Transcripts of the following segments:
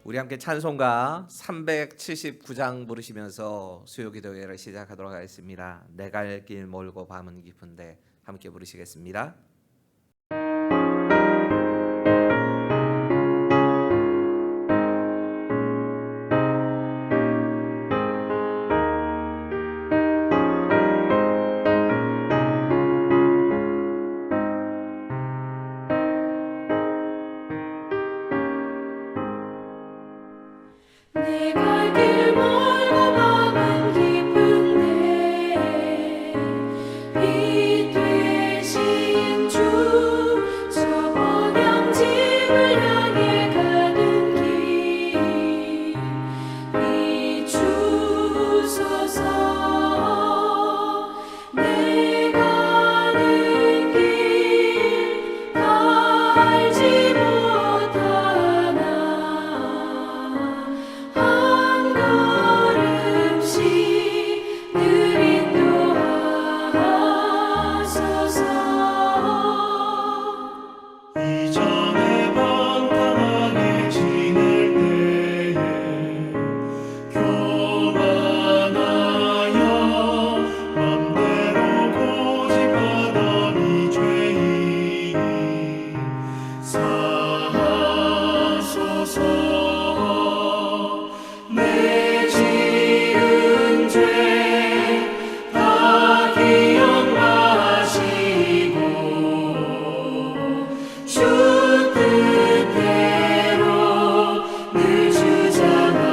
우리 함께 찬송가 379장 부르시면서 수요기도회를 시작하도록 하겠습니다. 내 갈 길 멀고 밤은 깊은데 함께 부르시겠습니다. 내 갈 길 멀고 밤은 깊은데 빛 되신 주 저 번영집을 향해 가는 길 비추소서. 내 가는 길 다 알지 못하나 한 걸음씩 늘 인도하소서. 이전에 방탕하게 지낼 때에 교만하여 맘대로 고집하던 이 죄인이 사하소서. 내 지은 죄 다 기억하시고 주 뜻대로 늘 주장하소서.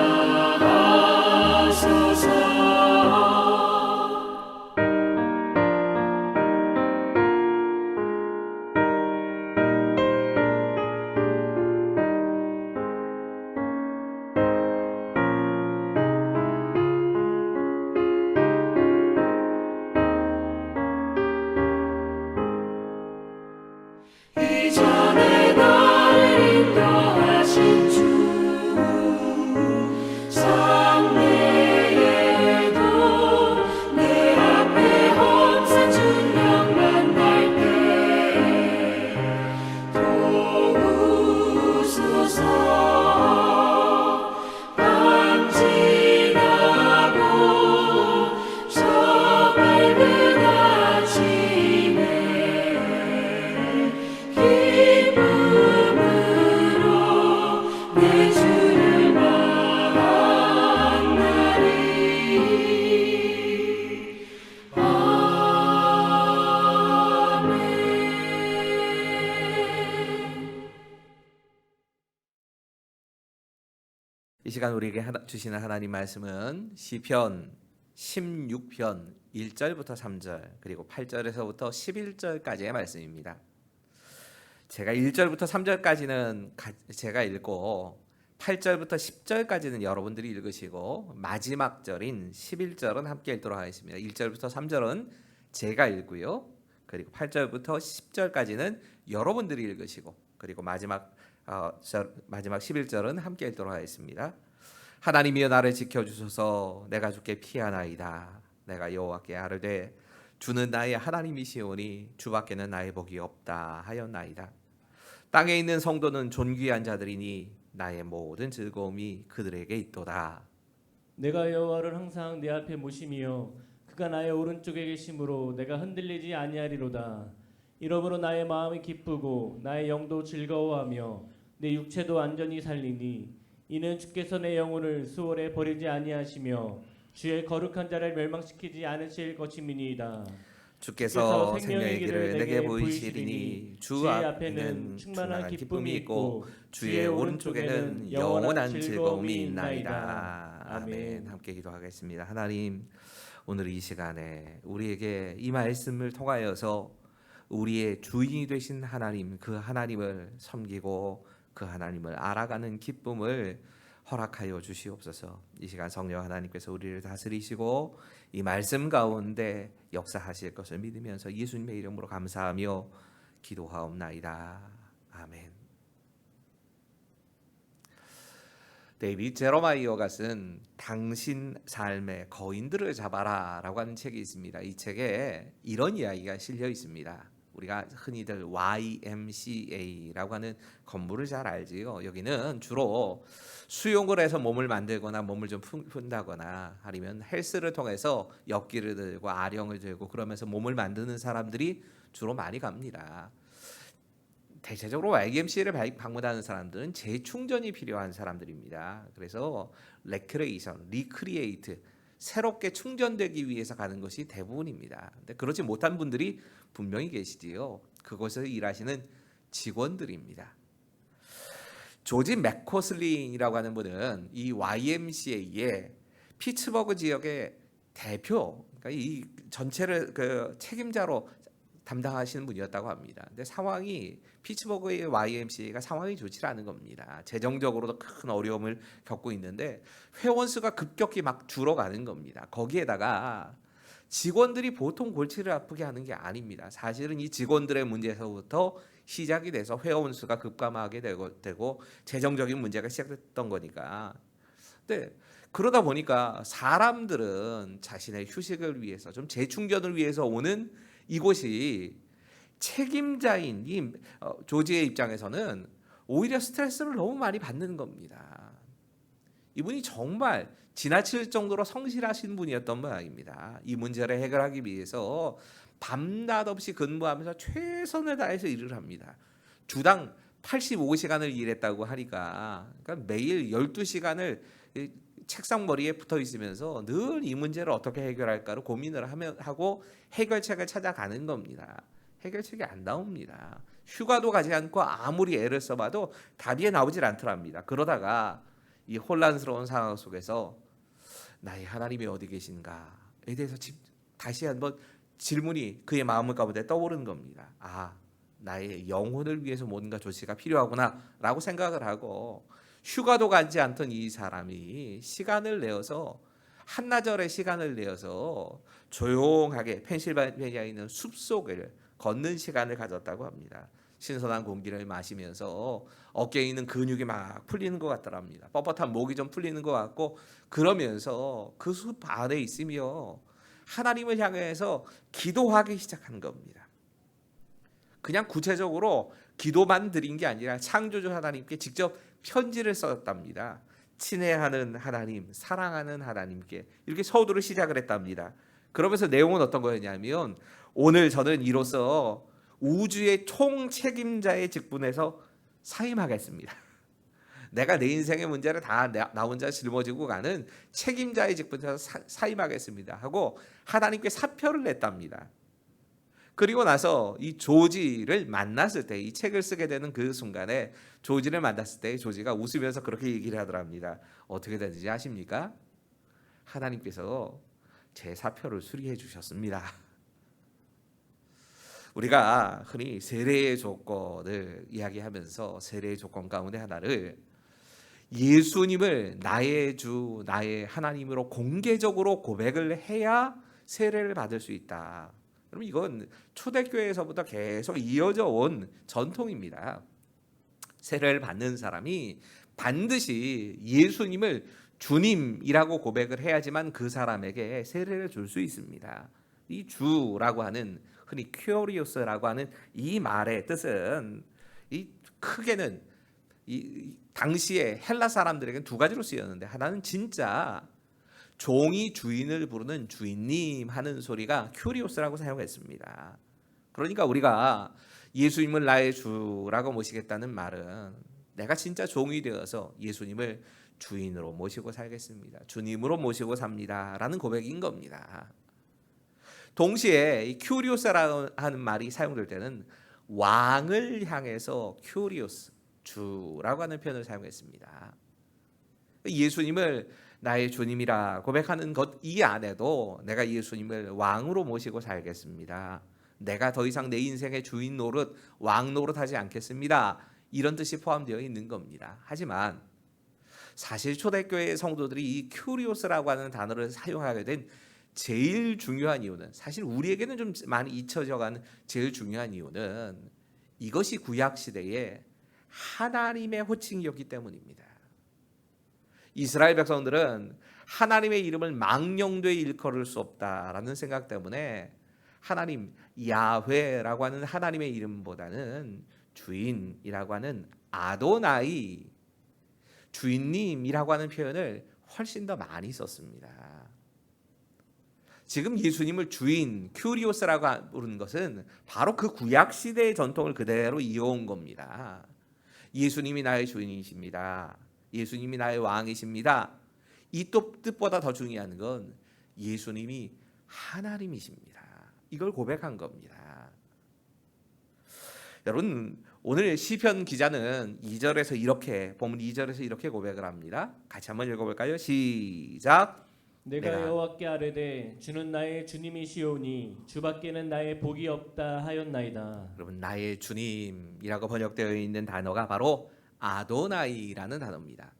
이전에 나를 인도하신 주 장래에도 내 앞에 험산 중령 만날 때 도우소서. 밤 지나고 저 밝은 아침에 기쁨으로 내 주를 만나리. 아멘. 이 시간 우리에게 주시는 하나님 말씀은 시편 16편 1절부터 3절 그리고 8절에서부터 11절까지의 말씀입니다. 제가 1절부터 3절까지는 제가 읽고 8절부터 10절까지는 여러분들이 읽으시고 마지막 절인 11절은 함께 읽도록 하겠습니다. 1절부터 3절은 제가 읽고요. 그리고 8절부터 10절까지는 여러분들이 읽으시고 그리고 마지막 11절은 함께 읽도록 하겠습니다. 하나님이여 나를 지켜주소서. 내가 주께 피하나이다. 내가 여호와께 아뢰되 주는 나의 하나님이시오니 주밖에는 나의 복이 없다 하였나이다. 땅에 있는 성도는 존귀한 자들이니 나의 모든 즐거움이 그들에게 있도다. 내가 여호와를 항상 내 앞에 모심이요 그가 나의 오른쪽에 계심으로 내가 흔들리지 아니하리로다. 이러므로 나의 마음이 기쁘고 나의 영도 즐거워하며 내 육체도 안전히 살리니 이는 주께서 내 영혼을 수월에 버리지 아니하시며 주의 거룩한 자를 멸망시키지 않으실 것임이니이다. 주께서 생명의 길을 내게 보이시리니 주 앞에는 충만한 기쁨이 있고 주의 오른쪽에는 영원한 즐거움이 있나이다. 아멘. 함께 기도하겠습니다. 하나님, 오늘 이 시간에 우리에게 이 말씀을 통하여서 우리의 주인이 되신 하나님, 그 하나님을 섬기고 그 하나님을 알아가는 기쁨을 허락하여 주시옵소서. 이 시간 성령 하나님께서 우리를 다스리시고 이 말씀 가운데 역사하실 것을 믿으면서 예수님의 이름으로 감사하며 기도하옵나이다. 아멘. 데이비드 제로마이어가 쓴 당신 삶의 거인들을 잡아라 라고 하는 책이 있습니다. 이 책에 이런 이야기가 실려 있습니다. 우리가 흔히들 YMCA라고 하는 건물을 잘 알지요. 여기는 주로 수영을 해서 몸을 만들거나 몸을 좀 푼다거나 아니면 헬스를 통해서 역기를 들고 아령을 들고 그러면서 몸을 만드는 사람들이 주로 많이 갑니다. 대체적으로 YMCA를 방문하는 사람들은 재충전이 필요한 사람들입니다. 그래서 리크리에이트, 새롭게 충전되기 위해서 가는 것이 대부분입니다. 근데 그렇지 못한 분들이 분명히 계시지요. 그곳에서 일하시는 직원들입니다. 조지 맥코슬린이라고 하는 분은 이 YMCA의 피츠버그 지역의 대표, 그러니까 이 전체를 그 책임자로 담당하시는 분이었다고 합니다. 근데 상황이 피츠버그의 YMCA가 상황이 좋지 않은 겁니다. 재정적으로도 큰 어려움을 겪고 있는데 회원 수가 급격히 막 줄어가는 겁니다. 거기에다가 직원들이 보통 골치를 아프게 하는 게 아닙니다. 사실은 이 직원들의 문제에서부터 시작이 돼서 회원 수가 급감하게 되고 재정적인 문제가 시작됐던 거니까. 근데 그러다 보니까 사람들은 자신의 휴식을 위해서 좀 재충전을 위해서 오는 이곳이 책임자인 이 조지의 입장에서는 오히려 스트레스를 너무 많이 받는 겁니다. 이분이 정말 지나칠 정도로 성실하신 분이었던 모양입니다. 이 문제를 해결하기 위해서 밤낮 없이 근무하면서 최선을 다해서 일을 합니다. 주당 85시간을 일했다고 하니까 그러니까 매일 12시간을 책상 머리에 붙어 있으면서 늘 이 문제를 어떻게 해결할까를 고민을 하고 해결책을 찾아가는 겁니다. 해결책이 안 나옵니다. 휴가도 가지 않고 아무리 애를 써봐도 답이 나오질 않더랍니다. 그러다가 이 혼란스러운 상황 속에서 나의 하나님이 어디 계신가에 대해서 다시 한번 질문이 그의 마음 가운데 떠오르는 겁니다. 아, 나의 영혼을 위해서 뭔가 조치가 필요하구나 라고 생각을 하고 휴가도 가지 않던 이 사람이 시간을 내어서 한나절의 시간을 내어서 조용하게 펜실바니아에 있는 숲속을 걷는 시간을 가졌다고 합니다. 신선한 공기를 마시면서 어깨에 있는 근육이 막 풀리는 것 같더랍니다. 뻣뻣한 목이 좀 풀리는 것 같고 그러면서 그 숲 안에 있으며 하나님을 향해서 기도하기 시작한 겁니다. 그냥 구체적으로 기도만 드린 게 아니라 창조주 하나님께 직접 편지를 썼답니다. 친애하는 하나님, 사랑하는 하나님께 이렇게 서두를 시작을 했답니다. 그러면서 내용은 어떤 거였냐면 오늘 저는 이로써 우주의 총책임자의 직분에서 사임하겠습니다. 내가 내 인생의 문제를 다 나 혼자 짊어지고 가는 책임자의 직분에서 사임하겠습니다 하고 하나님께 사표를 냈답니다. 그리고 나서 이 조지를 만났을 때 이 책을 쓰게 되는 그 순간에 조지를 만났을 때 조지가 웃으면서 그렇게 얘기를 하더랍니다. 어떻게 되는지 아십니까? 하나님께서 제 사표를 수리해 주셨습니다. 우리가 흔히 세례의 조건을 이야기하면서 세례의 조건 가운데 하나를 예수님을 나의 주, 나의 하나님으로 공개적으로 고백을 해야 세례를 받을 수 있다. 그럼 이건 초대교회에서부터 계속 이어져 온 전통입니다. 세례를 받는 사람이 반드시 예수님을 주님이라고 고백을 해야지만 그 사람에게 세례를 줄 수 있습니다. 이 주라고 하는 흔히 큐리오스라고 하는 이 말의 뜻은 이 크게는 이 당시에 헬라 사람들에게는 두 가지로 쓰였는데 하나는 진짜 종이 주인을 부르는 주인님 하는 소리가 큐리오스라고 사용했습니다. 그러니까 우리가 예수님을 나의 주라고 모시겠다는 말은 내가 진짜 종이 되어서 예수님을 주인으로 모시고 살겠습니다. 주님으로 모시고 삽니다 라는 고백인 겁니다. 동시에 이 큐리오스라는 말이 사용될 때는 왕을 향해서 큐리오스, 주라고 하는 표현을 사용했습니다. 예수님을 나의 주님이라 고백하는 것 이 안에도 내가 예수님을 왕으로 모시고 살겠습니다. 내가 더 이상 내 인생의 주인 노릇, 왕 노릇 하지 않겠습니다. 이런 뜻이 포함되어 있는 겁니다. 하지만 사실 초대교회의 성도들이 이 큐리오스라고 하는 단어를 사용하게 된 제일 중요한 이유는 사실 우리에게는 좀 많이 잊혀져가는 제일 중요한 이유는 이것이 구약시대에 하나님의 호칭이었기 때문입니다. 이스라엘 백성들은 하나님의 이름을 망령되이 일컬을 수 없다라는 생각 때문에 하나님 야훼라고 하는 하나님의 이름보다는 주인이라고 하는 아도나이, 주인님이라고 하는 표현을 훨씬 더 많이 썼습니다. 지금 예수님을 주인, 큐리오스라고 부르는 것은 바로 그 구약 시대의 전통을 그대로 이어온 겁니다. 예수님이 나의 주인이십니다. 예수님이 나의 왕이십니다. 이 뜻보다 더 중요한 건 예수님이 하나님이십니다. 이걸 고백한 겁니다. 여러분, 오늘 시편 기자는 2절에서 이렇게, 본문 2절에서 이렇게 고백을 합니다. 같이 한번 읽어볼까요? 시작. 내가 여호와께 아뢰되 주는 나의 주님이시오니 주밖에는 나의 복이 없다 하였나이다. 여러분, 나의 주님이라고 번역되어 있는 단어가 바로 아도나이라는 단어입니다.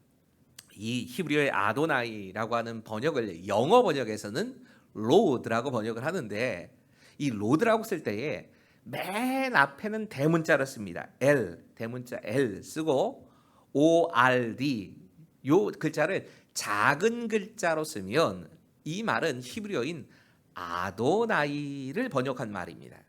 이 히브리어의 아도나이라고 하는 번역을 영어 번역에서는 로드라고 번역을 하는데, 이 로드라고 쓸 때에 맨 앞에는 대문자를 씁니다. L, 대문자 L 쓰고 ORD, 요 글자를 작은 글자로 쓰면 이 말은 히브리어인 아도나이를 번역한 말입니다.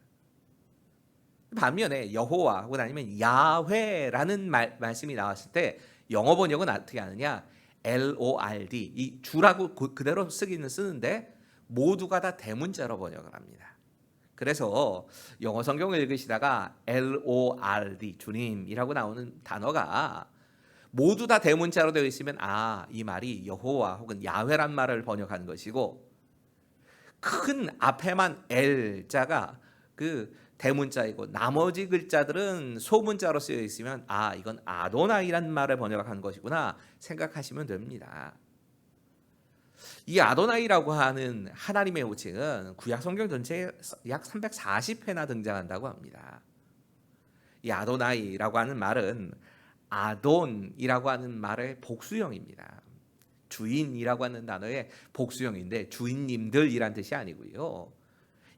반면에 여호와 혹은 아니면 야훼라는 말씀이 나왔을 때 영어 번역은 어떻게 하느냐? LORD, 이 주라고 그대로 쓰기는 쓰는데 모두가 다 대문자로 번역을 합니다. 그래서 영어 성경을 읽으시다가 LORD, 주님이라고 나오는 단어가 모두 다 대문자로 되어 있으면 이 말이 여호와 혹은 야훼란 말을 번역한 것이고, 큰 앞에만 L자가 그 대문자이고 나머지 글자들은 소문자로 쓰여 있으면 이건 아도나이란 말을 번역한 것이구나 생각하시면 됩니다. 이 아도나이라고 하는 하나님의 호칭은 구약 성경 전체에 약 340회나 등장한다고 합니다. 이 아도나이라고 하는 말은 아돈이라고 하는 말의 복수형입니다. 주인이라고 하는 단어의 복수형인데 주인님들이란 뜻이 아니고요.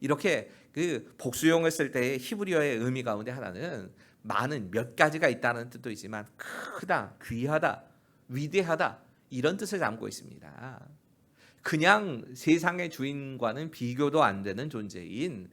이렇게 그 복수형을 쓸 때의 히브리어의 의미 가운데 하나는 많은 몇 가지가 있다는 뜻도 있지만 크다, 귀하다, 위대하다 이런 뜻을 담고 있습니다. 그냥 세상의 주인과는 비교도 안 되는 존재인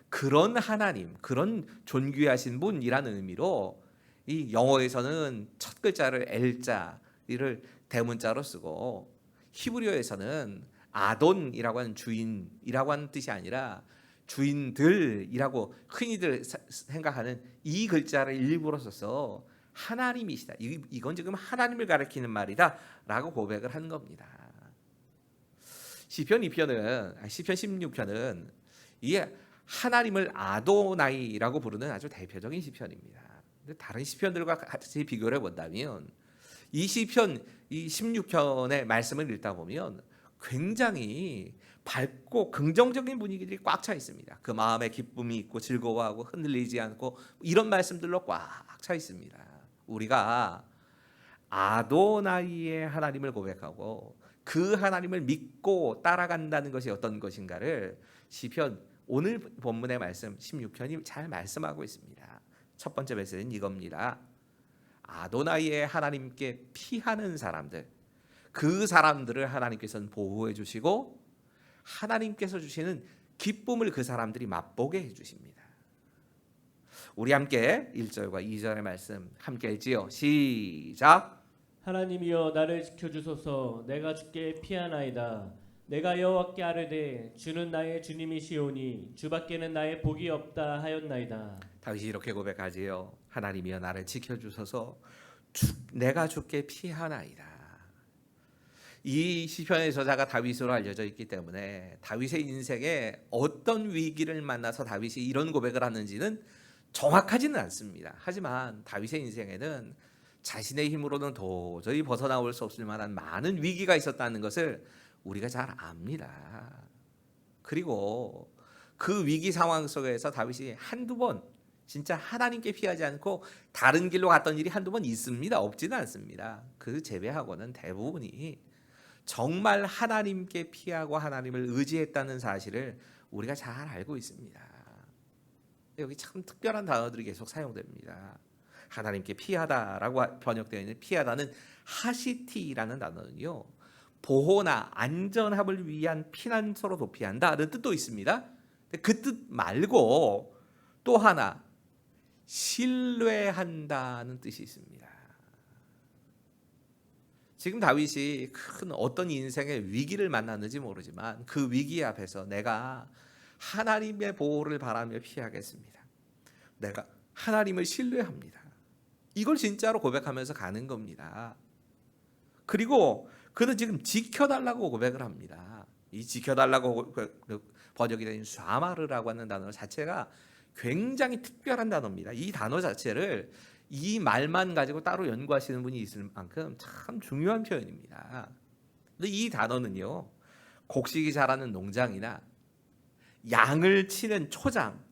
그런 하나님, 그런 존귀하신 분이라는 의미로 이 영어에서는 첫 글자를 L자를 대문자로 쓰고, 히브리어에서는 아돈이라고 하는 주인이라고 하는 뜻이 아니라 주인들이라고 흔히들 생각하는 이 글자를 일부러 써서 하나님이시다, 이건 지금 하나님을 가리키는 말이다 라고 고백을 한 겁니다. 시편 16편은 이게 하나님을 아도나이라고 부르는 아주 대표적인 시편입니다. 근데 다른 시편들과 같이 비교를 해본다면 이 시편 이 16편의 말씀을 읽다 보면 굉장히 밝고 긍정적인 분위기들이 꽉 차 있습니다. 그 마음에 기쁨이 있고 즐거워하고 흔들리지 않고 이런 말씀들로 꽉 차 있습니다. 우리가 아도나이의 하나님을 고백하고 그 하나님을 믿고 따라간다는 것이 어떤 것인가를 시편 오늘 본문의 말씀 16편이 잘 말씀하고 있습니다. 첫 번째 메시지는 이겁니다. 아도나이의 하나님께 피하는 사람들, 그 사람들을 하나님께서는 보호해 주시고 하나님께서 주시는 기쁨을 그 사람들이 맛보게 해 주십니다. 우리 함께 1절과 2절의 말씀 함께 읽지요. 시작. 하나님이여 나를 지켜주소서. 내가 주께 피하나이다. 내가 여호와께 아뢰되 주는 나의 주님이시오니 주밖에는 나의 복이 없다 하였나이다. 다윗이 이렇게 고백하지요. 하나님이여 나를 지켜주소서. 내가 주께 피하나이다. 이 시편의 저자가 다윗으로 알려져 있기 때문에 다윗의 인생에 어떤 위기를 만나서 다윗이 이런 고백을 하는지는 정확하지는 않습니다. 하지만 다윗의 인생에는 자신의 힘으로는 도저히 벗어나올 수 없을 만한 많은 위기가 있었다는 것을 우리가 잘 압니다. 그리고 그 위기 상황 속에서 다윗이 한두 번 진짜 하나님께 피하지 않고 다른 길로 갔던 일이 한두 번 있습니다. 없지는 않습니다. 그 제외하고는 대부분이 정말 하나님께 피하고 하나님을 의지했다는 사실을 우리가 잘 알고 있습니다. 여기 참 특별한 단어들이 계속 사용됩니다. 하나님께 피하다라고 번역되어 있는 피하다는 하시티라는 단어는요, 보호나 안전함을 위한 피난처로 도피한다는 뜻도 있습니다. 그 뜻 말고 또 하나 신뢰한다는 뜻이 있습니다. 지금 다윗이 큰 어떤 인생의 위기를 만났는지 모르지만 그 위기 앞에서 내가 하나님의 보호를 바라며 피하겠습니다. 내가 하나님을 신뢰합니다. 이걸 진짜로 고백하면서 가는 겁니다. 그리고 그는 지금 지켜달라고 고백을 합니다. 이 지켜달라고 번역이 된 샤마르라고 하는 단어 자체가 굉장히 특별한 단어입니다. 이 단어 자체를 이 말만 가지고 따로 연구하시는 분이 있을 만큼 참 중요한 표현입니다. 근데 이 단어는요, 곡식이 자라는 농장이나 양을 치는 초장,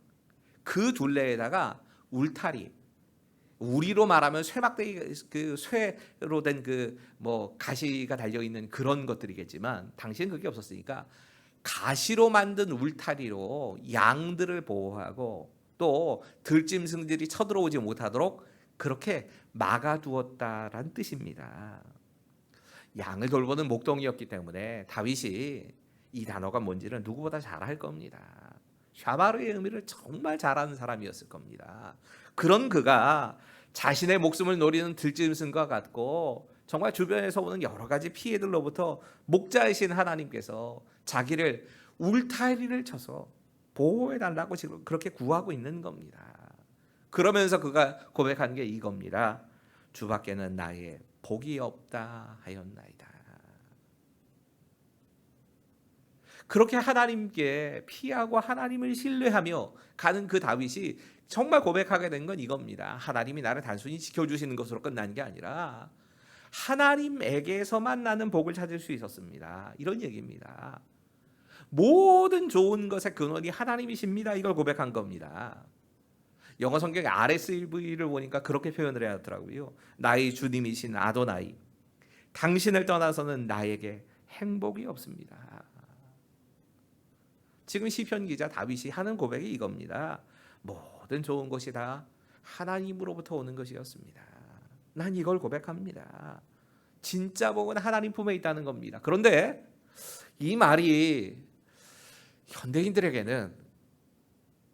그 둘레에다가 울타리, 우리로 말하면 쇠막대기, 그 쇠로 된 그 뭐 가시가 달려 있는 그런 것들이겠지만 당시엔 그게 없었으니까 가시로 만든 울타리로 양들을 보호하고 또 들짐승들이 쳐들어오지 못하도록 그렇게 막아두었다란 뜻입니다. 양을 돌보는 목동이었기 때문에 다윗이 이 단어가 뭔지를 누구보다 잘 알 겁니다. 샤마르의 의미를 정말 잘 아는 사람이었을 겁니다. 그런 그가 자신의 목숨을 노리는 들짐승과 같고 정말 주변에서 오는 여러 가지 피해들로부터 목자이신 하나님께서 자기를 울타리를 쳐서 보호해달라고 지금 그렇게 구하고 있는 겁니다. 그러면서 그가 고백한 게 이겁니다. 주밖에는 나의 복이 없다 하였나이다. 그렇게 하나님께 피하고 하나님을 신뢰하며 가는 그 다윗이 정말 고백하게 된 건 이겁니다. 하나님이 나를 단순히 지켜주시는 것으로 끝난 게 아니라 하나님에게서만 나는 복을 찾을 수 있었습니다. 이런 얘기입니다. 모든 좋은 것의 근원이 하나님이십니다. 이걸 고백한 겁니다. 영어 성경의 RSV를 보니까 그렇게 표현을 해야 하더라고요. 나의 주님이신 아도나이, 당신을 떠나서는 나에게 행복이 없습니다. 지금 시편 기자 다윗이 하는 고백이 이겁니다. 모든 좋은 것이 다 하나님으로부터 오는 것이었습니다. 난 이걸 고백합니다. 진짜 복은 하나님 품에 있다는 겁니다. 그런데 이 말이 현대인들에게는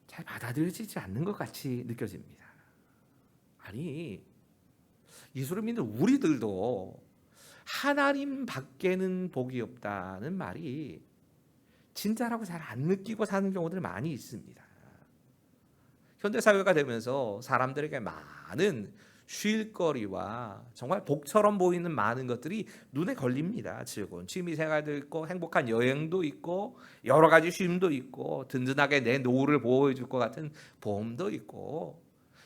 잘 받아들여지지 않는 것 같이 느껴집니다. 아니, 예수를 믿는 우리들도 하나님 밖에는 복이 없다는 말이 진짜라고 잘 안 느끼고 사는 경우들 많이 있습니다. 현대사회가 되면서 사람들에게 많은 쉴거리와 정말 복처럼 보이는 많은 것들이 눈에 걸립니다. 즐거운 취미생활도 있고 행복한 여행도 있고 여러 가지 쉼도 있고 든든하게 내 노후를 보호해 줄 것 같은 보험도 있고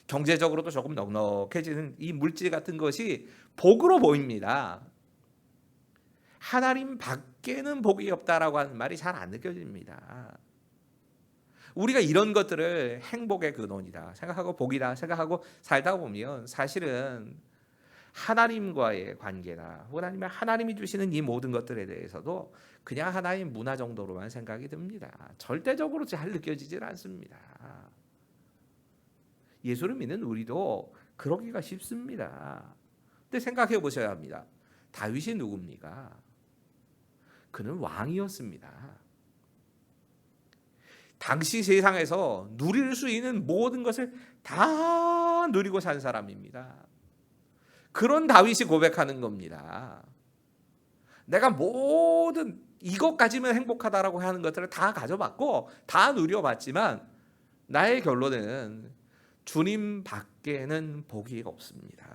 경제적으로도 조금 넉넉해지는 이 물질 같은 것이 복으로 보입니다. 하나님 밖에는 복이 없다라고 하는 말이 잘 안 느껴집니다. 우리가 이런 것들을 행복의 근원이다 생각하고 복이다 생각하고 살다 보면 사실은 하나님과의 관계나 혹은 하나님이 주시는 이 모든 것들에 대해서도 그냥 하나의 문화 정도로만 생각이 듭니다. 절대적으로 잘 느껴지질 않습니다. 예수를 믿는 우리도 그러기가 쉽습니다. 근데 생각해 보셔야 합니다. 다윗이 누굽니까? 그는 왕이었습니다. 당시 세상에서 누릴 수 있는 모든 것을 다 누리고 산 사람입니다. 그런 다윗이 고백하는 겁니다. 내가 모든 이것 가지면 행복하다라고 하는 것들을 다 가져봤고 다 누려봤지만 나의 결론은 주님 밖에는 복이 없습니다.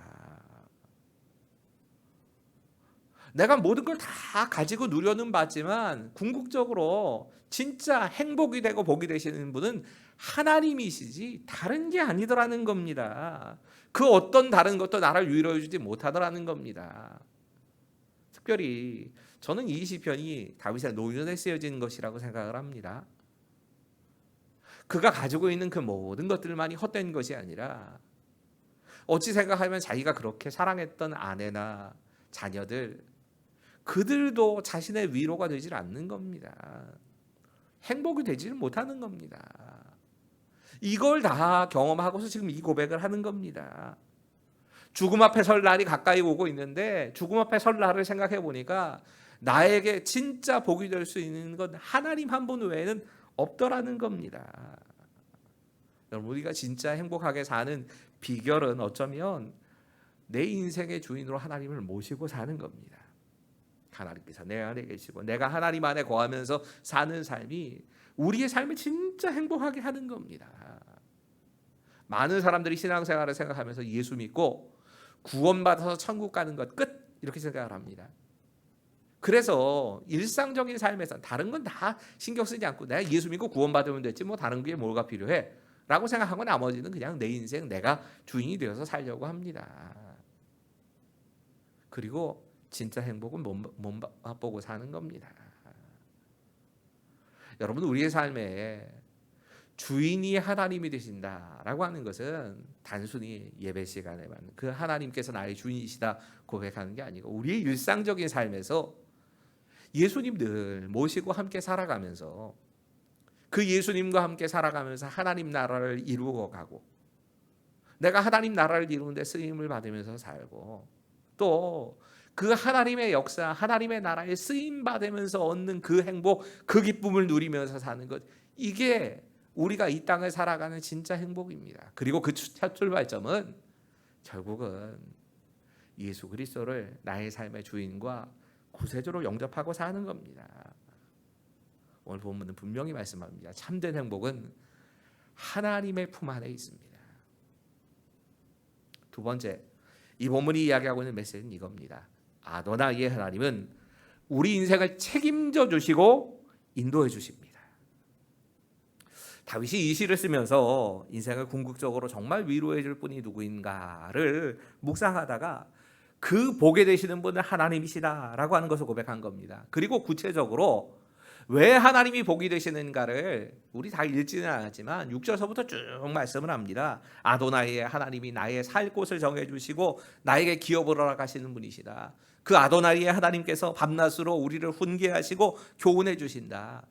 내가 모든 걸 다 가지고 누려는 봤지만 궁극적으로 진짜 행복이 되고 복이 되시는 분은 하나님이시지 다른 게 아니더라는 겁니다. 그 어떤 다른 것도 나를 위로해 주지 못하더라는 겁니다. 특별히 저는 이 시편이 다윗의 노년에 쓰여진 것이라고 생각을 합니다. 그가 가지고 있는 그 모든 것들만이 헛된 것이 아니라 어찌 생각하면 자기가 그렇게 사랑했던 아내나 자녀들 그들도 자신의 위로가 되질 않는 겁니다. 행복이 되지를 못하는 겁니다. 이걸 다 경험하고서 지금 이 고백을 하는 겁니다. 죽음 앞에 설 날이 가까이 오고 있는데 죽음 앞에 설 날을 생각해 보니까 나에게 진짜 복이 될 수 있는 건 하나님 한 분 외에는 없더라는 겁니다. 여러분, 우리가 진짜 행복하게 사는 비결은 어쩌면 내 인생의 주인으로 하나님을 모시고 사는 겁니다. 하나님께서 내 안에 계시고 내가 하나님 안에 거하면서 사는 삶이 우리의 삶을 진짜 행복하게 하는 겁니다. 많은 사람들이 신앙생활을 생각하면서 예수 믿고 구원받아서 천국 가는 것 끝 이렇게 생각을 합니다. 그래서 일상적인 삶에서 다른 건 다 신경 쓰지 않고 내가 예수 믿고 구원받으면 됐지 뭐 다른 게 뭐가 필요해 라고 생각하고 나머지는 그냥 내 인생 내가 주인이 되어서 살려고 합니다. 그리고 진짜 행복은 몸 맛보고 사는 겁니다. 여러분, 우리의 삶에 주인이 하나님이 되신다라고 하는 것은 단순히 예배 시간에만 그 하나님께서 나의 주인이시다 고백하는 게 아니고 우리의 일상적인 삶에서 예수님 늘 모시고 함께 살아가면서 그 예수님과 함께 살아가면서 하나님 나라를 이루어 가고 내가 하나님 나라를 이루는데 쓰임을 받으면서 살고 또 그 하나님의 역사, 하나님의 나라에 쓰임 받으면서 얻는 그 행복, 그 기쁨을 누리면서 사는 것, 이게 우리가 이 땅을 살아가는 진짜 행복입니다. 그리고 그 첫 출발점은 결국은 예수 그리스도를 나의 삶의 주인과 구세주로 영접하고 사는 겁니다. 오늘 본문은 분명히 말씀합니다. 참된 행복은 하나님의 품 안에 있습니다. 두 번째, 이 본문이 이야기하고 있는 메시지는 이겁니다. 아도나이의 하나님은 우리 인생을 책임져 주시고 인도해 주십니다. 다윗이 이 시를 쓰면서 인생을 궁극적으로 정말 위로해 줄 분이 누구인가를 묵상하다가 그 보게 되시는 분은 하나님이시다라고 하는 것을 고백한 겁니다. 그리고 구체적으로 왜 하나님이 복이 되시는가를 우리 다 읽지는 않았지만 6절서부터 쭉 말씀을 합니다. 아도나이의 하나님이 나의 살 곳을 정해주시고 나에게 기업을 허락하시는 분이시다. 그 아도나이의 하나님께서 밤낮으로 우리를 훈계하시고 교훈해 주신다.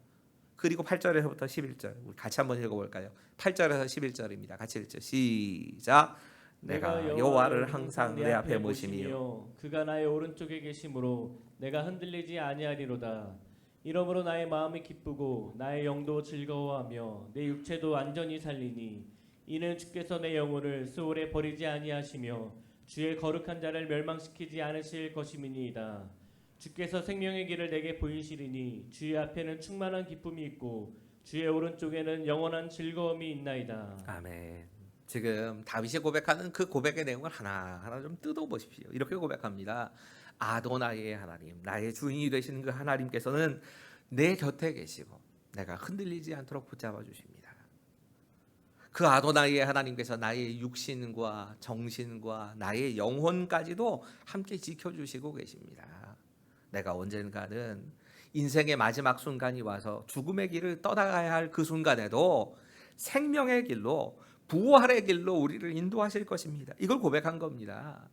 그리고 8절에서부터 11절 우리 같이 한번 읽어볼까요? 8절에서 11절입니다. 같이 읽죠. 시작. 내가 여호와를 항상 내 앞에 모시며 그가 나의 오른쪽에 계심으로 내가 흔들리지 아니하리로다. 이러므로 나의 마음이 기쁘고 나의 영도 즐거워하며 내 육체도 안전히 살리니 이는 주께서 내 영혼을 수월에 버리지 아니하시며 주의 거룩한 자를 멸망시키지 않으실 것임이니이다. 주께서 생명의 길을 내게 보이시리니 주의 앞에는 충만한 기쁨이 있고 주의 오른쪽에는 영원한 즐거움이 있나이다. 아멘. 지금 다윗이 고백하는 그 고백의 내용을 하나하나 좀 뜯어보십시오. 이렇게 고백합니다. 아도나이의 하나님, 나의 주인이 되시는 그 하나님께서는 내 곁에 계시고 내가 흔들리지 않도록 붙잡아 주십니다. 그 아도나이의 하나님께서 나의 육신과 정신과 나의 영혼까지도 함께 지켜주시고 계십니다. 내가 언젠가는 인생의 마지막 순간이 와서 죽음의 길을 떠나가야 할 그 순간에도 생명의 길로 부활의 길로 우리를 인도하실 것입니다. 이걸 고백한 겁니다.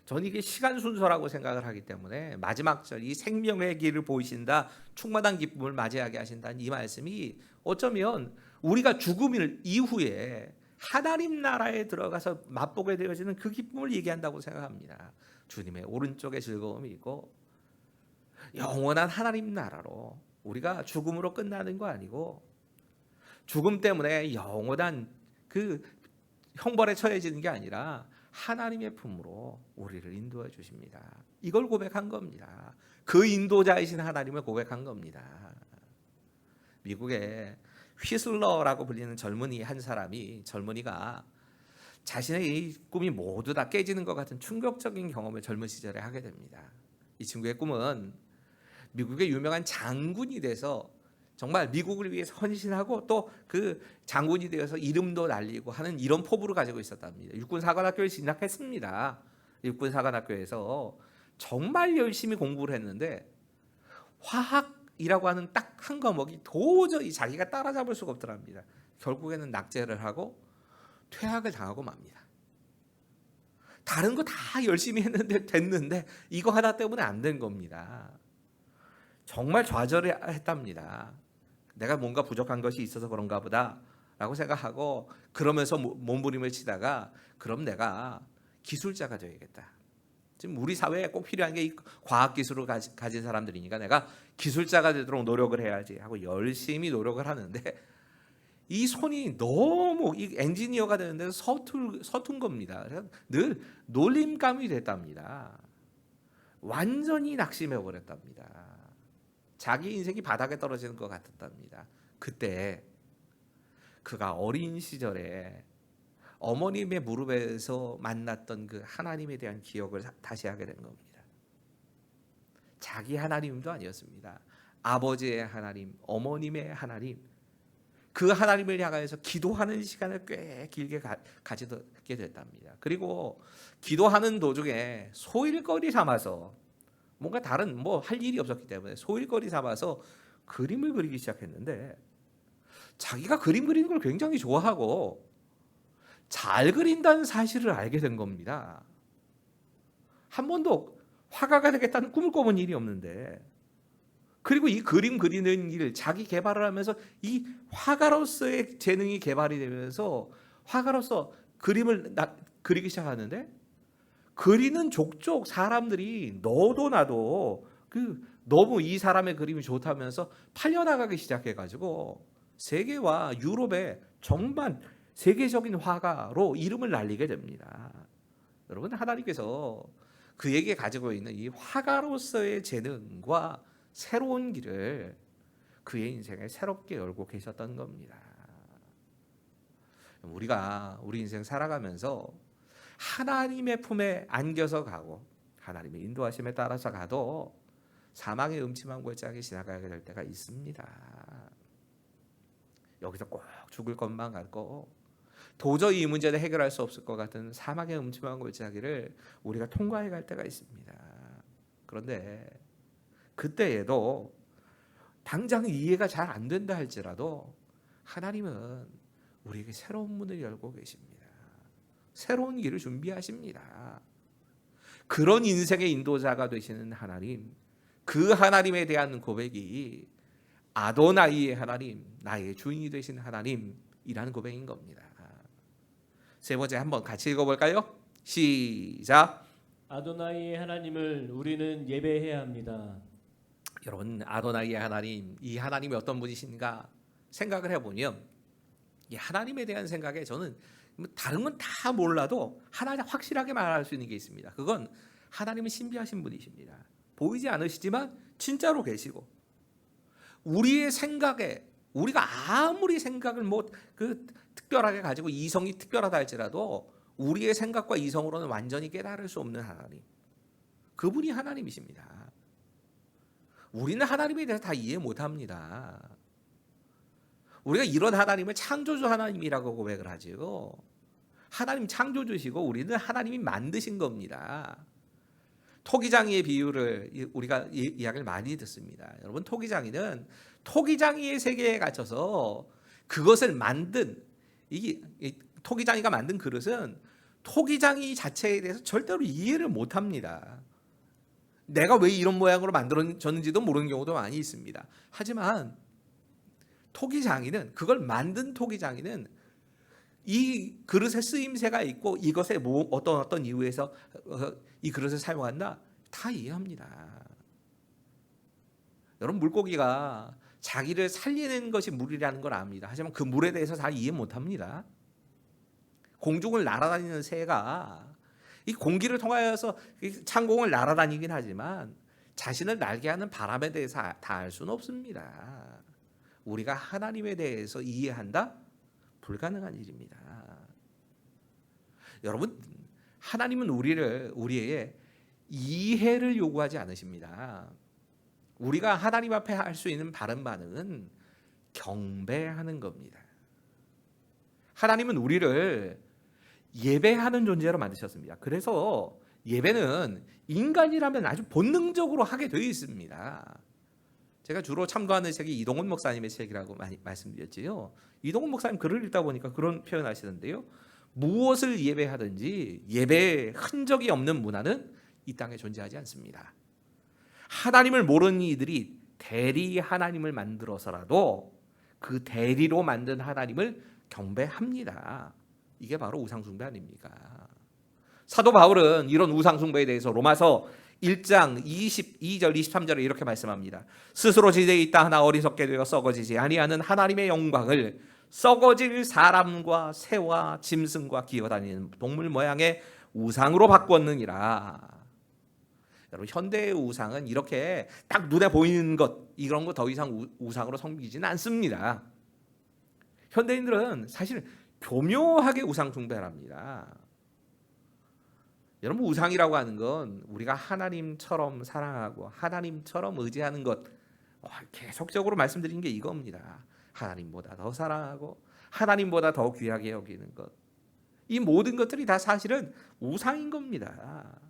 저는 이게 시간 순서라고 생각을 하기 때문에 마지막 절 이 생명의 길을 보이신다, 충만한 기쁨을 맞이하게 하신다는 이 말씀이 어쩌면 우리가 죽음 이후에 하나님 나라에 들어가서 맛보게 되어지는 그 기쁨을 얘기한다고 생각합니다. 주님의 오른쪽에 즐거움이 있고 영원한 하나님 나라로 우리가 죽음으로 끝나는 거 아니고 죽음 때문에 영원한 그 형벌에 처해지는 게 아니라 하나님의 품으로 우리를 인도해 주십니다. 이걸 고백한 겁니다. 그 인도자이신 하나님을 고백한 겁니다. 미국의 휘슬러라고 불리는 젊은이가 자신의 꿈이 모두 다 깨지는 것 같은 충격적인 경험을 젊은 시절에 하게 됩니다. 이 친구의 꿈은 미국의 유명한 장군이 돼서 정말 미국을 위해서 헌신하고 또 그 장군이 되어서 이름도 날리고 하는 이런 포부를 가지고 있었답니다. 육군사관학교에 진학했습니다. 육군사관학교에서 정말 열심히 공부를 했는데 화학이라고 하는 딱 한 과목이 도저히 자기가 따라잡을 수가 없더랍니다. 결국에는 낙제를 하고 퇴학을 당하고 맙니다. 다른 거 다 열심히 됐는데 이거 하나 때문에 안 된 겁니다. 정말 좌절했답니다. 내가 뭔가 부족한 것이 있어서 그런가 보다 라고 생각하고 그러면서 몸부림을 치다가 그럼 내가 기술자가 되어야겠다. 지금 우리 사회에 꼭 필요한 게 이 과학 기술을 가진 사람들이니까 내가 기술자가 되도록 노력을 해야지 하고 열심히 노력을 하는데 이 손이 너무 이 엔지니어가 되는 데서 서툰 겁니다. 그래서 늘 놀림감이 됐답니다. 완전히 낙심해 버렸답니다. 자기 인생이 바닥에 떨어지는 것 같았답니다. 그때 그가 어린 시절에 어머님의 무릎에서 만났던 그 하나님에 대한 기억을 다시 하게 된 겁니다. 자기 하나님도 아니었습니다. 아버지의 하나님, 어머님의 하나님, 그 하나님을 향해서 기도하는 시간을 꽤 길게 가지게 됐답니다. 그리고 기도하는 도중에 소일거리 삼아서 뭔가 다른 할 일이 없었기 때문에 소일거리 삼아서 그림을 그리기 시작했는데 자기가 그림 그리는 걸 굉장히 좋아하고 잘 그린다는 사실을 알게 된 겁니다. 한 번도 화가가 되겠다는 꿈을 꿔본 일이 없는데, 그리고 이 그림 그리는 일 자기 개발을 하면서 이 화가로서의 재능이 개발이 되면서 화가로서 그림을 그리기 시작하는데, 그리는 족족 사람들이 너도 나도 너무 이 사람의 그림이 좋다면서 팔려나가기 시작해가지고 세계와 유럽의 정말 세계적인 화가로 이름을 날리게 됩니다. 여러분, 하나님께서 그에게 가지고 있는 이 화가로서의 재능과 새로운 길을 그의 인생에 새롭게 열고 계셨던 겁니다. 우리가 우리 인생 살아가면서 하나님의 품에 안겨서 가고 하나님의 인도하심에 따라서 가도 사망의 음침한 골짜기 지나가게 될 때가 있습니다. 여기서 꼭 죽을 것만 같고 도저히 이 문제를 해결할 수 없을 것 같은 사망의 음침한 골짜기를 우리가 통과해 갈 때가 있습니다. 그런데 그때에도 당장 이해가 잘 안 된다 할지라도 하나님은 우리에게 새로운 문을 열고 계십니다. 새로운 길을 준비하십니다. 그런 인생의 인도자가 되시는 하나님, 그 하나님에 대한 고백이 아도나이의 하나님, 나의 주인이 되신 하나님이라는 고백인 겁니다. 세 번째 한번 같이 읽어볼까요? 시작. 아도나이의 하나님을 우리는 예배해야 합니다. 여러분, 아도나이의 하나님, 이 하나님이 어떤 분이신가 생각을 해보면 이 하나님에 대한 생각에 저는 다른 건 다 몰라도 하나 확실하게 말할 수 있는 게 있습니다. 그건 하나님은 신비하신 분이십니다. 보이지 않으시지만 진짜로 계시고, 우리의 생각에 우리가 아무리 생각을 특별하게 가지고 이성이 특별하다 할지라도 우리의 생각과 이성으로는 완전히 깨달을 수 없는 하나님, 그분이 하나님이십니다. 우리는 하나님에 대해서 다 이해 못합니다. 우리가 이런 하나님을 창조주 하나님이라고 고백을 하지요. 하나님 창조주시고 우리는 하나님이 만드신 겁니다. 토기장이의 비유를 우리가 이야기를 많이 듣습니다. 여러분, 토기장이는 토기장이의 세계에 갇혀서 그것을 만든 이 토기장이가 만든 그릇은 토기장이 자체에 대해서 절대로 이해를 못합니다. 내가 왜 이런 모양으로 만들어졌는지도 모르는 경우도 많이 있습니다. 하지만 토기장이는, 그걸 만든 토기장이는 이 그릇에 쓰임새가 있고 이것에 어떤 이유에서 이 그릇을 사용한다, 다 이해합니다. 여러분, 물고기가 자기를 살리는 것이 물이라는 걸 압니다. 하지만 그 물에 대해서 잘 이해 못합니다. 공중을 날아다니는 새가 이 공기를 통하여서 창공을 날아다니긴 하지만 자신을 날게 하는 바람에 대해서 다 알 수는 없습니다. 우리가 하나님에 대해서 이해한다? 불가능한 일입니다. 여러분, 하나님은 우리에게 이해를 요구하지 않으십니다. 우리가 하나님 앞에 할 수 있는 바른 반응은 경배하는 겁니다. 하나님은 우리를 예배하는 존재로 만드셨습니다. 그래서 예배는 인간이라면 아주 본능적으로 하게 되어 있습니다. 제가 주로 참고하는 책이 이동훈 목사님의 책이라고 많이 말씀드렸지요. 이동훈 목사님 글을 읽다 보니까 그런 표현 하시던데요. 무엇을 예배하든지 예배의 흔적이 없는 문화는 이 땅에 존재하지 않습니다. 하나님을 모르는 이들이 대리 하나님을 만들어서라도 그 대리로 만든 하나님을 경배합니다. 이게 바로 우상숭배 아닙니까? 사도 바울은 이런 우상 숭배에 대해서 로마서 1장 22절 23절에 이렇게 말씀합니다. 스스로 지대에 있다 하나 어리석게 되어 썩어지지 아니하는 하나님의 영광을 썩어질 사람과 새와 짐승과 기어다니는 동물 모양의 우상으로 바꾸었느니라. 여러분, 현대의 우상은 이렇게 딱 눈에 보이는 것, 이런 거 더 이상 우상으로 섬기지는 않습니다. 현대인들은 사실 교묘하게 우상 숭배를 합니다. 여러분, 우상이라고 하는 건 우리가 하나님처럼 사랑하고 하나님처럼 의지하는 것, 계속적으로 말씀드린 게 이겁니다. 하나님보다 더 사랑하고 하나님보다 더 귀하게 여기는 것, 이 모든 것들이 다 사실은 우상인 겁니다.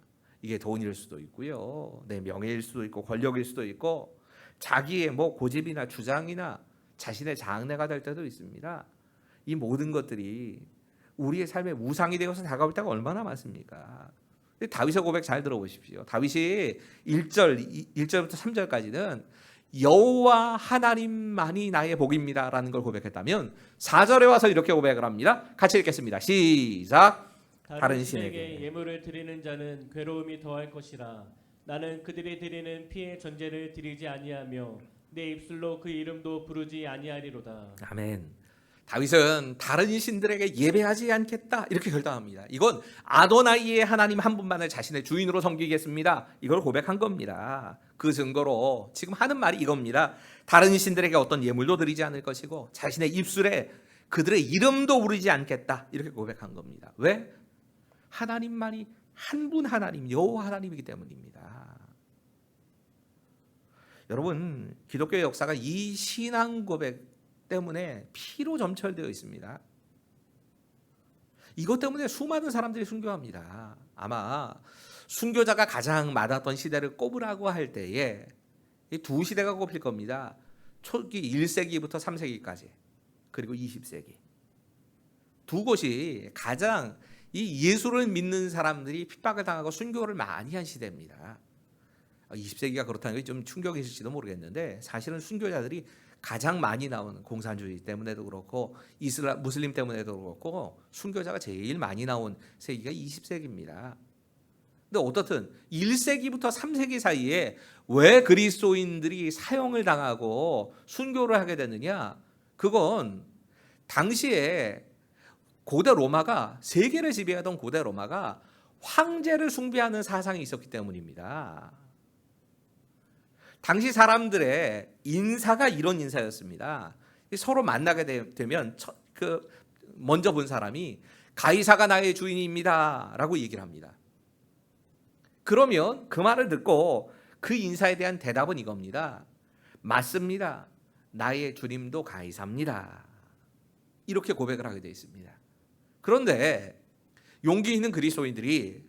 이게 돈일 수도 있고요, 내 명예일 수도 있고 권력일 수도 있고 자기의 고집이나 주장이나 자신의 장래가 될 때도 있습니다. 이 모든 것들이 우리의 삶에 우상이 되어서 다가올 때가 얼마나 많습니까? 다윗의 고백 잘 들어보십시오. 다윗이 1절부터 3절까지는 여호와 하나님만이 나의 복입니다 라는 걸 고백했다면 4절에 와서 이렇게 고백을 합니다. 같이 읽겠습니다. 시작. 다른 신에게 예물을 드리는 자는 괴로움이 더할 것이라. 나는 그들이 드리는 피의 전제를 드리지 아니하며 내 입술로 그 이름도 부르지 아니하리로다. 아멘. 다윗은 다른 신들에게 예배하지 않겠다 이렇게 결단합니다. 이건 아도나이의 하나님 한 분만을 자신의 주인으로 섬기겠습니다, 이걸 고백한 겁니다. 그 증거로 지금 하는 말이 이겁니다. 다른 신들에게 어떤 예물도 드리지 않을 것이고 자신의 입술에 그들의 이름도 부르지 않겠다 이렇게 고백한 겁니다. 왜? 하나님만이 한 분 하나님, 여호와 하나님이기 때문입니다. 여러분, 기독교의 역사가 이 신앙 고백 때문에 피로 점철되어 있습니다. 이것 때문에 수많은 사람들이 순교합니다. 아마 순교자가 가장 많았던 시대를 꼽으라고 할 때에 이 두 시대가 꼽힐 겁니다. 초기 1세기부터 3세기까지, 그리고 20세기. 두 곳이 가장 이 예수를 믿는 사람들이 핍박을 당하고 순교를 많이 한 시대입니다. 20세기가 그렇다는 게 좀 충격이실지도 모르겠는데, 사실은 순교자들이 가장 많이 나오는, 공산주의 때문에도 그렇고 무슬림 때문에도 그렇고 순교자가 제일 많이 나온 세기가 20세기입니다. 근데 어떻든 1세기부터 3세기 사이에 왜 그리스도인들이 사형을 당하고 순교를 하게 되느냐? 그건 당시에 고대 로마가, 세계를 지배하던 고대 로마가 황제를 숭배하는 사상이 있었기 때문입니다. 당시 사람들의 인사가 이런 인사였습니다. 서로 만나게 되면 먼저 본 사람이 가이사가 나의 주인입니다 라고 얘기를 합니다. 그러면 그 말을 듣고 그 인사에 대한 대답은 이겁니다. 맞습니다. 나의 주님도 가이사입니다. 이렇게 고백을 하게 되어 있습니다. 그런데 용기 있는 그리스도인들이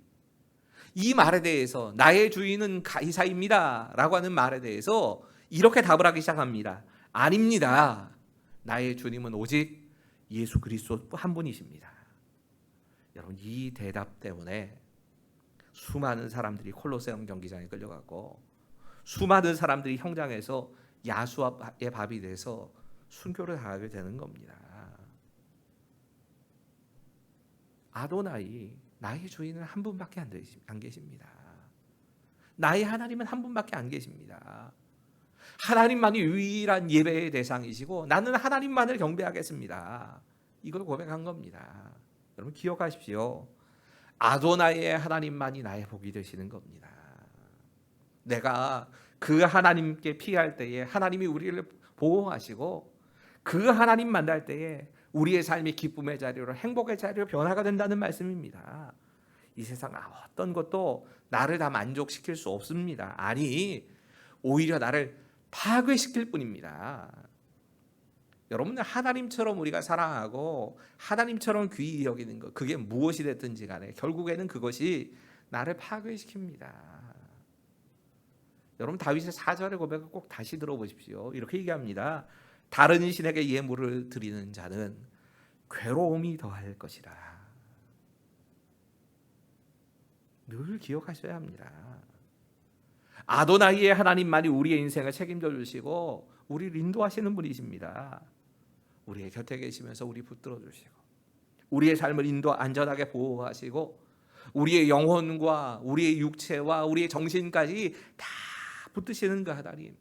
이 말에 대해서, 나의 주인은 가이사입니다 라고 하는 말에 대해서 이렇게 답을 하기 시작합니다. 아닙니다. 나의 주님은 오직 예수 그리스도 한 분이십니다. 여러분, 이 대답 때문에 수많은 사람들이 콜로세움 경기장에 끌려가고 수많은 사람들이 형장에서 야수의 밥이 돼서 순교를 당하게 되는 겁니다. 아도나이, 나의 주인은 한 분밖에 안 계십니다. 나의 하나님은 한 분밖에 안 계십니다. 하나님만이 유일한 예배의 대상이시고 나는 하나님만을 경배하겠습니다. 이걸 고백한 겁니다. 여러분, 기억하십시오. 아도나이의 하나님만이 나의 복이 되시는 겁니다. 내가 그 하나님께 피할 때에 하나님이 우리를 보호하시고 그 하나님 만날 때에 우리의 삶이 기쁨의 자리로, 행복의 자리로 변화가 된다는 말씀입니다. 이 세상 어떤 것도 나를 다 만족시킬 수 없습니다. 아니, 오히려 나를 파괴시킬 뿐입니다. 여러분, 하나님처럼 우리가 사랑하고 하나님처럼 귀히 여기는 것, 그게 무엇이 됐든지 간에 결국에는 그것이 나를 파괴시킵니다. 여러분, 다윗의 4절의 고백을 꼭 다시 들어보십시오. 이렇게 얘기합니다. 다른 신에게 예물을 드리는 자는 괴로움이 더할 것이라. 늘 기억하셔야 합니다. 아도나이의 하나님만이 우리의 인생을 책임져 주시고 우리를 인도하시는 분이십니다. 우리의 곁에 계시면서 우리 붙들어 주시고 우리의 삶을 안전하게 보호하시고 우리의 영혼과 우리의 육체와 우리의 정신까지 다 붙드시는 그 하나님,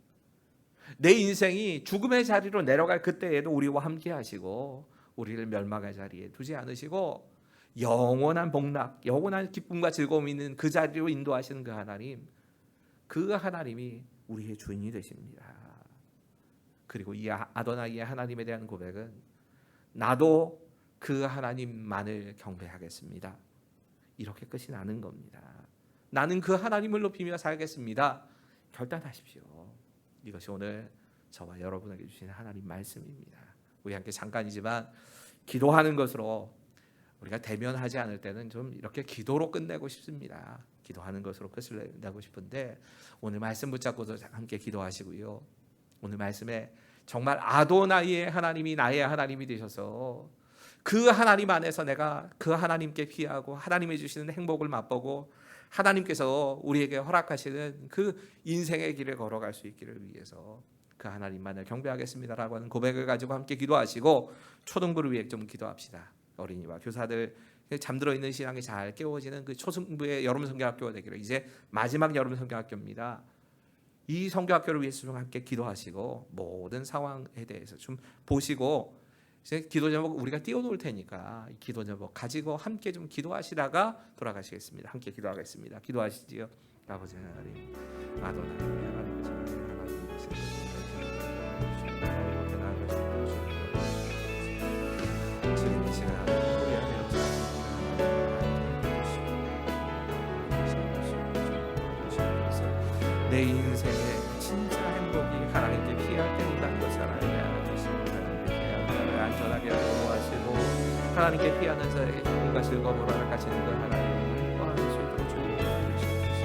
내 인생이 죽음의 자리로 내려갈 그때에도 우리와 함께 하시고 우리를 멸망의 자리에 두지 않으시고 영원한 복락, 영원한 기쁨과 즐거움이 있는 그 자리로 인도하시는 그 하나님, 그 하나님이 우리의 주인이 되십니다. 그리고 이 아도나이의 하나님에 대한 고백은 나도 그 하나님만을 경배하겠습니다, 이렇게 끝이 나는 겁니다. 나는 그 하나님을 높이며 살겠습니다. 결단하십시오. 이것이 오늘 저와 여러분에게 주신 하나님 말씀입니다. 우리 함께 잠깐이지만 기도하는 것으로 우리가 대면하지 않을 때는 좀 이렇게 기도로 끝내고 싶습니다. 기도하는 것으로 끝을 내고 싶은데 오늘 말씀 붙잡고도 함께 기도하시고요. 오늘 말씀에 정말 아도나이의 하나님이 나의 하나님이 되셔서 그 하나님 안에서 내가 그 하나님께 피하고 하나님이 주시는 행복을 맛보고 하나님께서 우리에게 허락하시는 그 인생의 길을 걸어갈 수 있기를 위해서 그 하나님만을 경배하겠습니다라고 하는 고백을 가지고 함께 기도하시고 초등부를 위해 좀 기도합시다. 어린이와 교사들 잠들어 있는 신앙이 잘 깨워지는 그 초등부의 여름 성경학교가 되기를, 이제 마지막 여름 성경학교입니다. 이 성경학교를 위해서 좀 함께 기도하시고 모든 상황에 대해서 좀 보시고 이제 기도 제목 우리가 띄워놓을 테니까 이 기도 제목 가지고 함께 좀 기도하시다가 돌아가시겠습니다. 함께 기도하겠습니다. 기도하시지요. 아버지 하나님, 아도나이 하나님, 지금 이 시간 우리 안에 내 인생의 진짜 행복이 하나님께 피할 때 온다는 것을 알게 하셨습니다. 안전하게 보호하시고 하나님께 피하면서 뭔가 즐거움으로 알아가시는 그 하나님을 또한 수 있도록 주옵소서.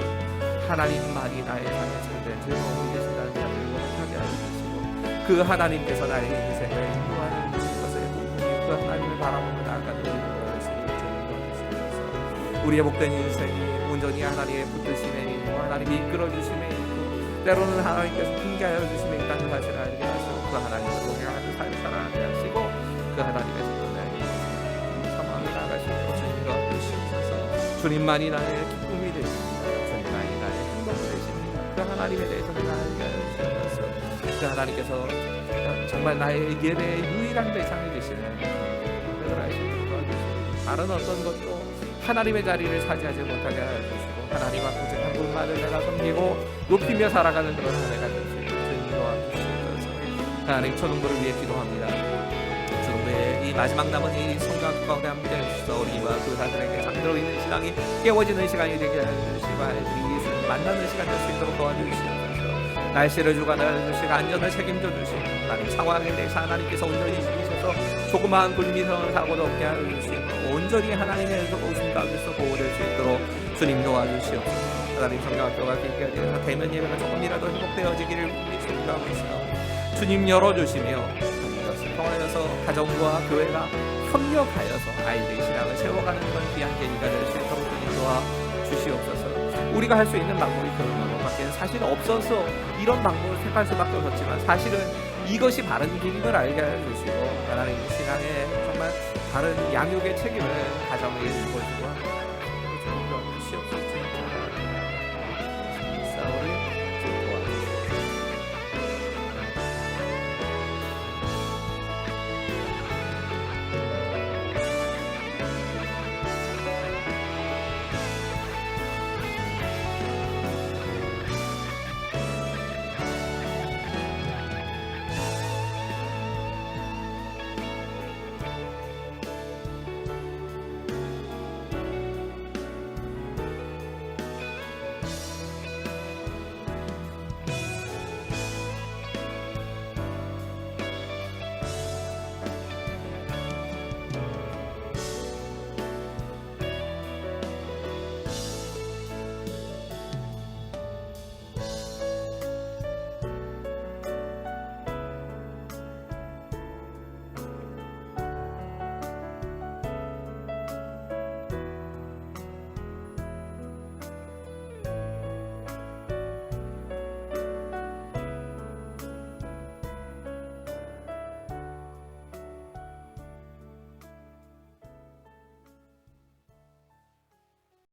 하나님만이 나의 삶의 참된 즐거움이 되신다는 자들과 하게 하시고 그 하나님께서 나의 인생을 인도하는 것의 그 하나님을 바라보며 나아가는 우리를 도와주시고 주옵소서. 우리의 복된 인생이 온전히 하나님의 붙드심에 있고 하나님이 이끌어주심에 있고 때로는 하나님께서 함께하여 주심에 있다는 사실을 알게 하시고 그 하나님을 동행하는 삶을 살아가게 하시고 그 하나님께서 나의 상황을 나가시고 주님과 함께하시옵소서. 주님만이 나의 기쁨이 되십니다. 주님만이 나의 행복이 되십니다. 그 하나님에 대해서 내가 알게 하여 주시옵소서. 그 하나님께서 정말 나의 예배의 유일한 대상이 되시는 그들 아시고 도와주시고 다른 어떤 것도 하나님의 자리를 차지하지 못하게 하여 주시고 하나님 앞에 한 분만을 내가 섬기고 높이며 살아가는 그런 한 해가 되시고 주님 도와주시옵소서. 하나님 초등부를 위해 기도합니다. 초등부의 이 마지막 남은 이 성경 가운데 함께 해주시서 어린이와 교사들에게 잠들어 있는 신앙이 깨워지는 시간이 되게 해주시고 아이들이 예수를 만나는 시간 될 수 있도록 도와주시옵소서. 날씨를 주관하여 주시고 안전을 책임져 주시고 하나님 상황에 대해서 하나님께서 온전히 지키셔서 조그마한 불미스러운 사고도 없게 하여 주시고 온전히 하나님의 오신 가운데서 보호될 수 있도록 주님 도와주시옵소서. 하나님 성경학교가 길게 되어서 대면 예배가 조금이라도 회복되어지기를 기도하고 있습니다. 주님 열어주시며 이것을 통하여서 가정과 교회가 협력하여서 아이들의 신앙을 세워가는 그런 귀한 계기가 될 수 있도록 주님 도와주시옵소서. 우리가 할 수 있는 방법이 그런 방법밖에 사실 없어서 이런 방법을 택할 수밖에 없었지만 사실은 이것이 바른 길임을 알게 해주시고 하나님 신앙의 정말 바른 양육의 책임을 가정에 주어주고